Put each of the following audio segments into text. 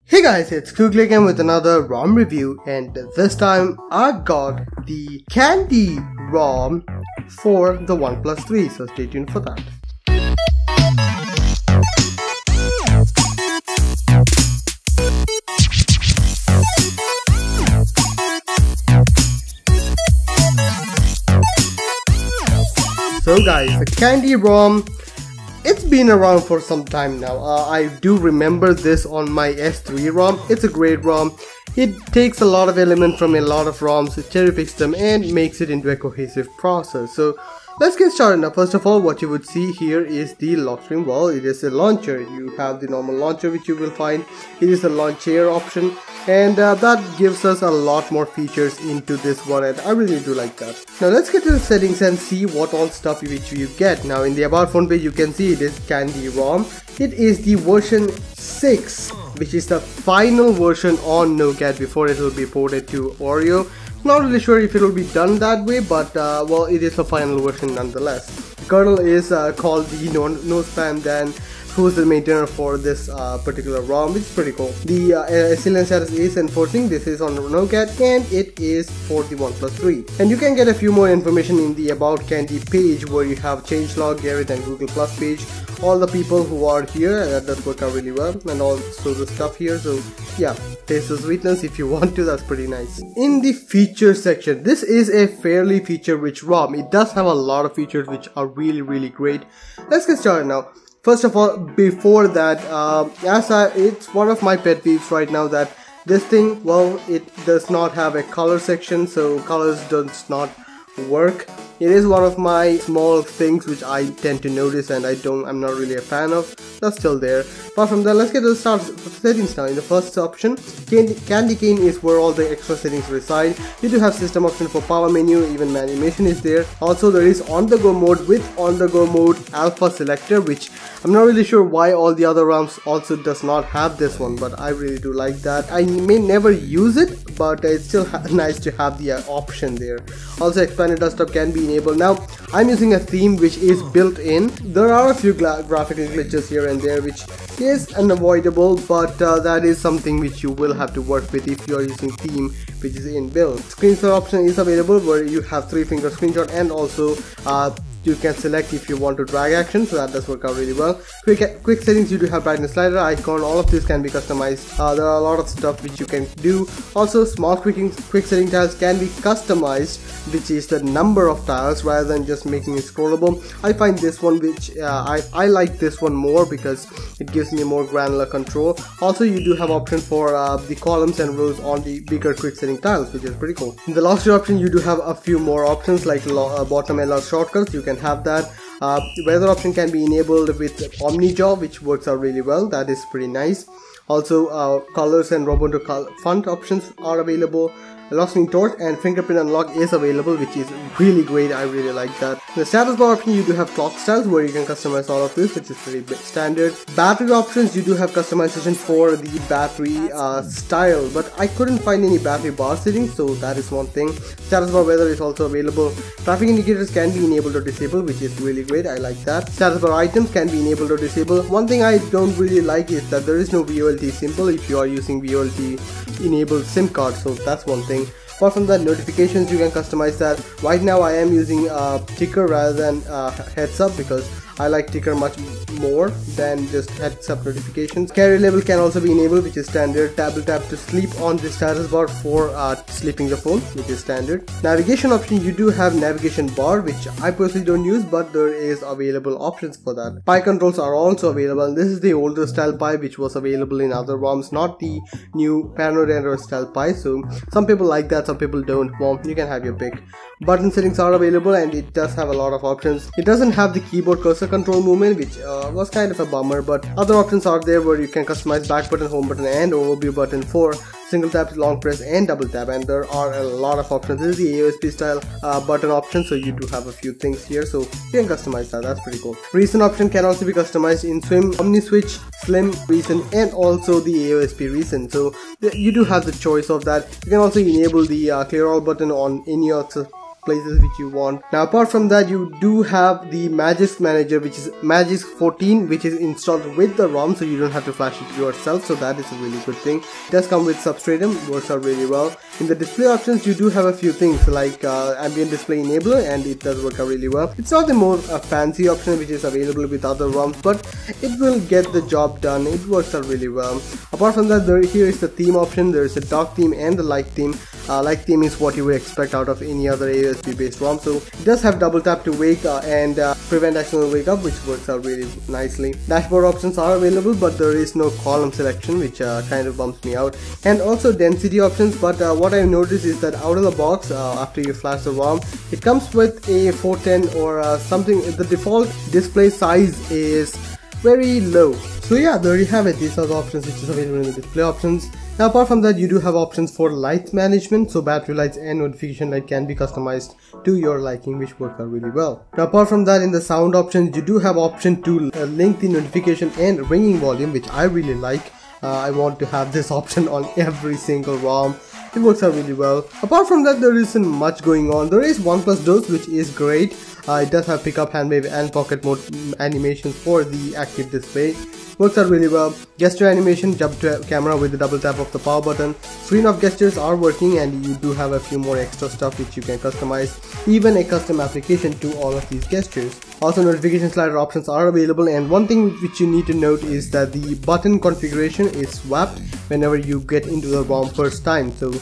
Hey guys, it's Google again with another ROM review, and this time I got the CandyROM for the OnePlus 3, so stay tuned for that. So guys, the CandyROM, it's been around for some time now. I do remember this on my S3 ROM. It's a great ROM. It takes a lot of elements from a lot of ROMs, it cherry picks them and makes it into a cohesive process. So let's get started now. First of all, what you would see here is the lock screen. Well, it is a launcher. You have the normal launcher which you will find. It is a launcher option, and that gives us a lot more features into this one, and I really do like that. Now let's get to the settings and see what all stuff which you get. Now in the about phone page you can see it is CandyROM. It is the version 6, which is the final version on Nougat before it will be ported to Oreo. Not really sure if it will be done that way, but well, it is a final version nonetheless. The kernel is called the no spam Dan, who is the maintainer for this particular ROM, which is pretty cool. The SLN status is enforcing. This is on Nougat and it is for the OnePlus 3. And you can get a few more information in the About Candy page, where you have changelog, Garrett and Google Plus page. All the people who are here, that does work out really well, and also the stuff here. So yeah, taste the sweetness if you want to, that's pretty nice. In the feature section, this is a fairly feature rich ROM. It does have a lot of features which are really great. Let's get started now. First of all, before that, it's one of my pet peeves right now that this thing, well, it does not have a color section, so colors does not work. It is one of my small things which I tend to notice and I'm not really a fan of. That's still there. Apart from that, let's get to the start settings now. In the first option, Candy Cane is where all the extra settings reside. You do have system option for power menu, even animation is there. Also there is on the go mode with on the go mode alpha selector, which I'm not really sure why all the other ROMs also does not have this one, but I really do like that. I may never use it, but it's still nice to have the option there. Also expanded desktop can be enabled. Now I'm using a theme which is built in. There are a few graphical glitches here and there which is unavoidable, but that is something which you will have to work with if you are using theme which is inbuilt. Screenshot option is available, where you have 3-finger screenshot, and also you can select if you want to drag action, so that does work out really well. Quick settings, you do have brightness slider, icon, all of this can be customized. There are a lot of stuff which you can do. Also small quick setting tiles can be customized, which is the number of tiles rather than just making it scrollable. I find this one which I like this one more because it gives me more granular control. Also you do have option for the columns and rows on the bigger quick setting tiles, which is pretty cool. In the last option you do have a few more options like bottom LR shortcuts. You can have that. Weather option can be enabled with Omni Jaw, which works out really well. That is pretty nice. Also colors and Ubuntu font options are available. Locking torch and fingerprint unlock is available, which is really great. I really like that. In the status bar option, you do have clock styles where you can customize all of this, which is pretty standard. Battery options, you do have customization for the battery style, but I couldn't find any battery bar settings, so that is one thing. Status bar weather is also available. Traffic indicators can be enabled or disabled, which is really great. I like that. Status bar items can be enabled or disabled. One thing I don't really like is that there is no VoLTE symbol if you are using VoLTE enabled SIM card, so that's one thing. Apart from that, notifications, you can customize that. Right now I am using ticker rather than heads up because I like ticker much more than just heads up notifications. Carrier label can also be enabled, which is standard. Tap to sleep on the status bar for sleeping the phone, which is standard. Navigation option, you do have navigation bar, which I personally don't use, but there is available options for that. Pie controls are also available. This is the older style pie which was available in other ROMs, not the new Paranoid Android style pie. So some people like that, some people don't. Well, you can have your pick. Button settings are available and it does have a lot of options. It doesn't have the keyboard cursor control movement, which was kind of a bummer, but other options are there where you can customize back button, home button and overview button for single tap, long press and double tap, and there are a lot of options. This is the AOSP style button option, so you do have a few things here, so you can customize that. That's pretty cool. Recent option can also be customized in Swim, Omni Switch, Slim, Recent and also the AOSP Recent, so you do have the choice of that. You can also enable the clear all button on any of the places which you want. Now apart from that, you do have the Magisk Manager, which is Magisk 14, which is installed with the ROM, so you don't have to flash it yourself, so that is a really good thing. It does come with Substratum, works out really well. In the display options, you do have a few things like ambient display enabler, and it does work out really well. It's not the more fancy option which is available with other ROMs, but it will get the job done. It works out really well. Apart from that, here is the theme option. There is a dark theme and the light theme. Light theme is what you would expect out of any other AOSP based ROM, so it does have double tap to wake and prevent accidental wake up, which works out really nicely. Dashboard options are available, but there is no column selection, which kind of bumps me out, and also density options. But what I've noticed is that out of the box, after you flash the ROM, it comes with a 410 or something. The default display size is very low. So yeah, there you have it. These are the options which is available in the display options. Now apart from that, you do have options for light management, so battery lights and notification light can be customized to your liking, which work out really well. Now apart from that, in the sound options, you do have option to link the notification and ringing volume, which I really like. I want to have this option on every single ROM. It works out really well. Apart from that, there isn't much going on. There is OnePlus Dose, which is great. It does have pickup, hand wave and pocket mode animations for the active display. Works out really well. Gesture animation, jump to camera with the double tap of the power button. Screen of gestures are working, and you do have a few more extra stuff which you can customize, even a custom application to all of these gestures. Also, notification slider options are available, and one thing which you need to note is that the button configuration is swapped whenever you get into the ROM first time. So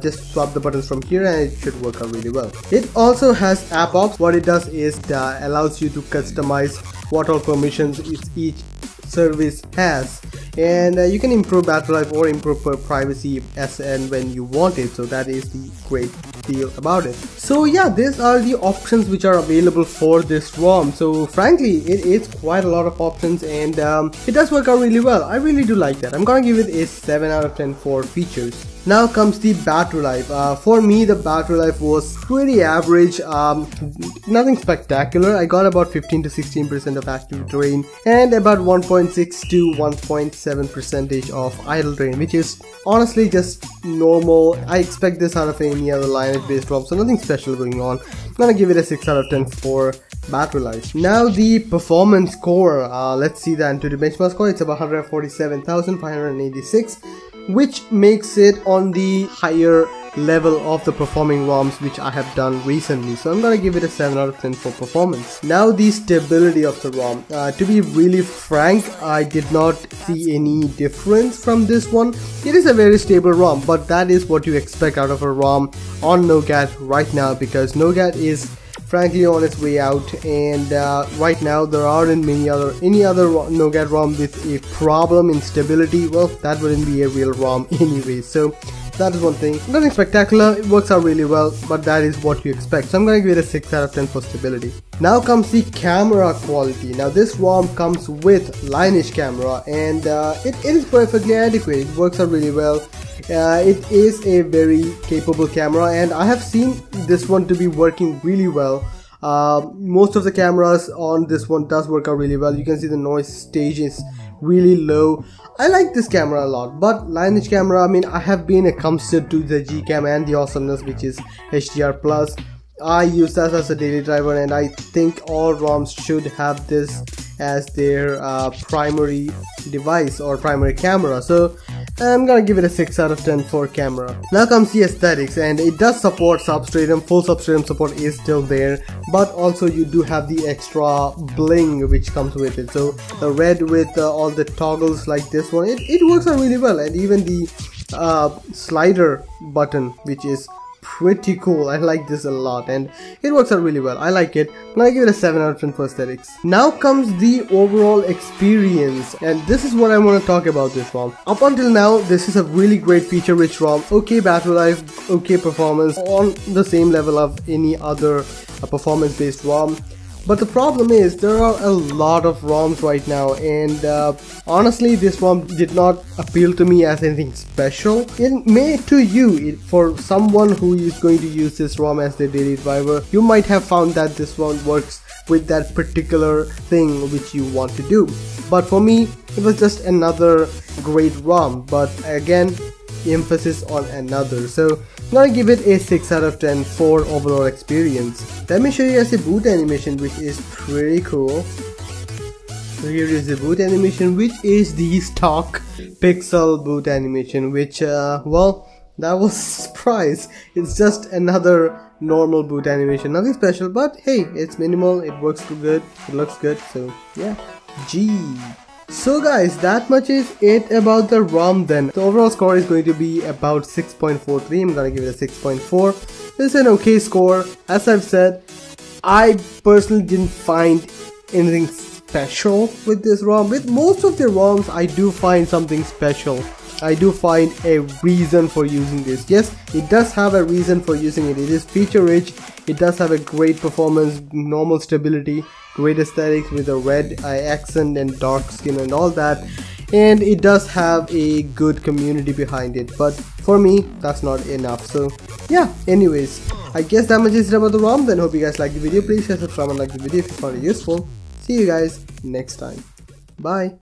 just swap the buttons from here and it should work out really well. It also has app ops. What it does is allows you to customize what all permissions each service has, and you can improve battery life or improve privacy as and when you want it. So that is the great deal about it. So yeah, these are the options which are available for this ROM. So frankly, it is quite a lot of options, and it does work out really well. I really do like that. I'm gonna give it a 7 out of 10 for features. Now comes the battery life. For me, the battery life was pretty average, nothing spectacular. I got about 15 to 16% of active drain and about 1.6 to 1.7% of idle drain, which is honestly just normal. I expect this out of any other Lineage based ROM, so nothing special going on. I'm gonna give it a 6 out of 10 for battery life. Now the performance score, let's see the AnTuTu benchmark score. It's about 147,586, which makes it on the higher level of the performing ROMs which I have done recently. So I'm gonna give it a 7 out of 10 for performance. Now the stability of the ROM. To be really frank, I did not see any difference from this one. It is a very stable ROM, but that is what you expect out of a ROM on Nougat right now, because Nougat is frankly on its way out, and right now there aren't any other Nougat ROM with a problem in stability. Well, that wouldn't be a real ROM anyway. So that is one thing. Nothing spectacular, it works out really well, but that is what you expect. So I'm gonna give it a 6 out of 10 for stability. Now comes the camera quality. Now this ROM comes with Lineage camera, and it is perfectly adequate. It works out really well. It is a very capable camera, and I have seen this one to be working really well. Most of the cameras on this one does work out really well. You can see the noise stage is really low. I like this camera a lot, but Lineage camera, I mean, I have been accustomed to the Gcam and the awesomeness which is HDR+. I use that as a daily driver, and I think all ROMs should have this as their primary device or primary camera. So I'm gonna give it a 6 out of 10 for camera. Now comes the aesthetics, and it does support substratum. Full substratum support is still there, but also you do have the extra bling which comes with it. So the red with all the toggles like this one, it works out really well, and even the slider button, which is pretty cool. I like this a lot, and it works out really well. I like it, and I give it a 7 out of 10 for aesthetics. Now comes the overall experience, and this is what I want to talk about this ROM. Up until now, this is a really great feature-rich ROM. Okay battery life, okay performance, on the same level of any other performance-based ROM. But the problem is there are a lot of ROMs right now, and honestly this ROM did not appeal to me as anything special. It may to you, for someone who is going to use this ROM as their daily driver, you might have found that this one works with that particular thing which you want to do. But for me, it was just another great ROM. But again, emphasis on another. So I'm gonna give it a 6 out of 10 for overall experience. Let me show you guys a boot animation, which is pretty cool. So here is the boot animation, which is the stock pixel boot animation, which well, that was a surprise. It's just another normal boot animation, nothing special, but hey, it's minimal, it works good, it looks good, so yeah, G. So guys, that much is it about the ROM then. The overall score is going to be about 6.43. I'm gonna give it a 6.4. This is an okay score. As I've said, I personally didn't find anything special with this ROM. With most of the ROMs, I do find something special. I do find a reason for using this. Yes, it does have a reason for using it. It is feature rich. It does have a great performance, normal stability, great aesthetics with a red eye accent and dark skin and all that. And it does have a good community behind it. But for me, that's not enough. So yeah, anyways, I guess that much is it about the ROM. Then hope you guys liked the video. Please share, subscribe and like the video if you found it useful. See you guys next time. Bye.